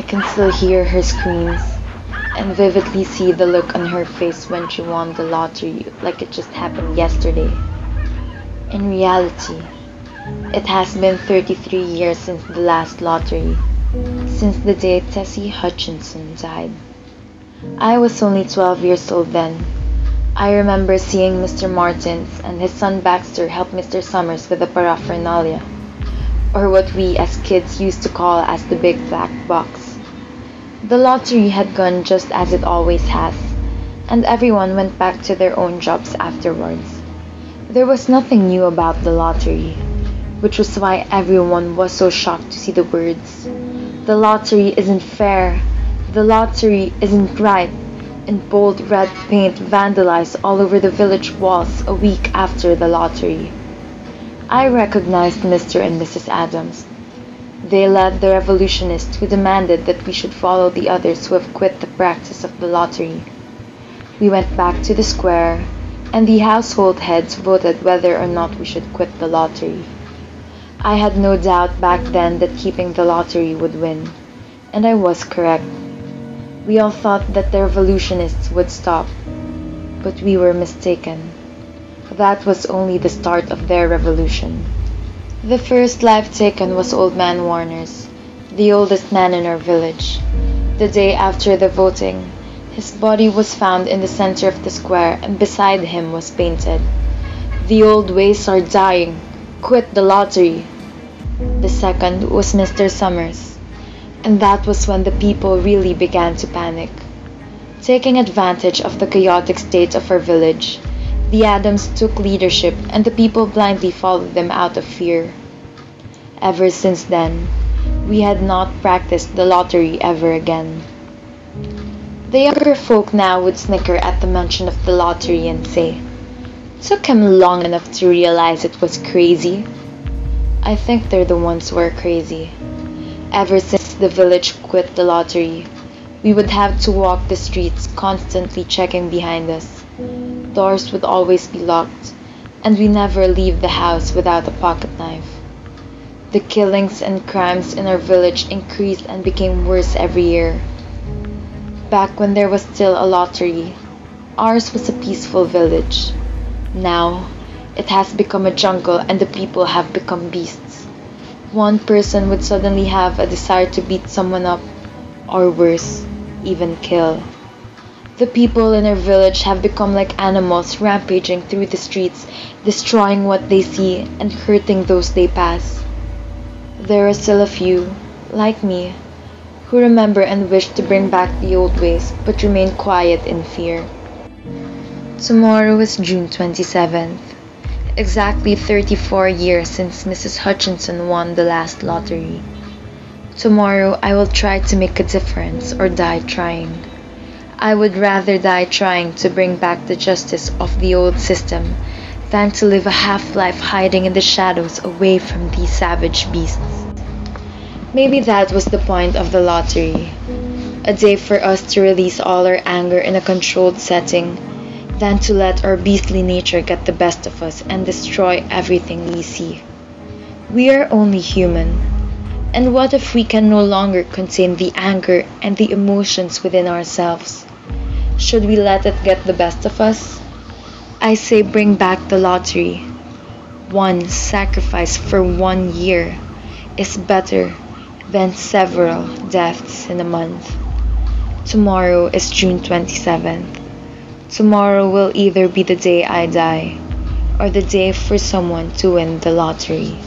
can still hear her screams and vividly see the look on her face when she won the lottery like it just happened yesterday. In reality, it has been 33 years since the last lottery, since the day Tessie Hutchinson died. I was only 12 years old then. I remember seeing Mr. Martins and his son Baxter help Mr. Summers with the paraphernalia, or what we as kids used to call as the big black box. The lottery had gone just as it always has, and everyone went back to their own jobs afterwards. There was nothing new about the lottery, which was why everyone was so shocked to see the words, "The lottery isn't fair, the lottery isn't right," in bold red paint vandalized all over the village walls a week after the lottery. I recognized Mr. and Mrs. Adams. They led the revolutionists who demanded that we should follow the others who have quit the practice of the lottery. We went back to the square, and the household heads voted whether or not we should quit the lottery. I had no doubt back then that keeping the lottery would win, and I was correct. We all thought that the revolutionists would stop, but we were mistaken. That was only the start of their revolution. The first life taken was Old Man Warner's, the oldest man in our village. The day after the voting, his body was found in the center of the square, and beside him was painted, "The old ways are dying. Quit the lottery." The second was Mr. Summers, and that was when the people really began to panic. Taking advantage of the chaotic state of our village, the Adams took leadership and the people blindly followed them out of fear. Ever since then, we had not practiced the lottery ever again. The younger folk now would snicker at the mention of the lottery and say, "Took him long enough to realize it was crazy." I think they're the ones who are crazy. Ever since the village quit the lottery, we would have to walk the streets constantly checking behind us. Doors would always be locked, and we never leave the house without a pocket knife. The killings and crimes in our village increased and became worse every year. Back when there was still a lottery, ours was a peaceful village. Now, it has become a jungle and the people have become beasts. One person would suddenly have a desire to beat someone up, or worse, even kill. The people in our village have become like animals rampaging through the streets, destroying what they see and hurting those they pass. There are still a few, like me, who remember and wish to bring back the old ways but remain quiet in fear. Tomorrow is June 27th, exactly 34 years since Mrs. Hutchinson won the last lottery. Tomorrow I will try to make a difference or die trying. I would rather die trying to bring back the justice of the old system than to live a half-life hiding in the shadows away from these savage beasts. Maybe that was the point of the lottery, a day for us to release all our anger in a controlled setting, than to let our beastly nature get the best of us and destroy everything we see. We are only human, and what if we can no longer contain the anger and the emotions within ourselves? Should we let it get the best of us? I say bring back the lottery. One sacrifice for 1 year is better than several deaths in a month. Tomorrow is June 27th. Tomorrow will either be the day I die or the day for someone to win the lottery.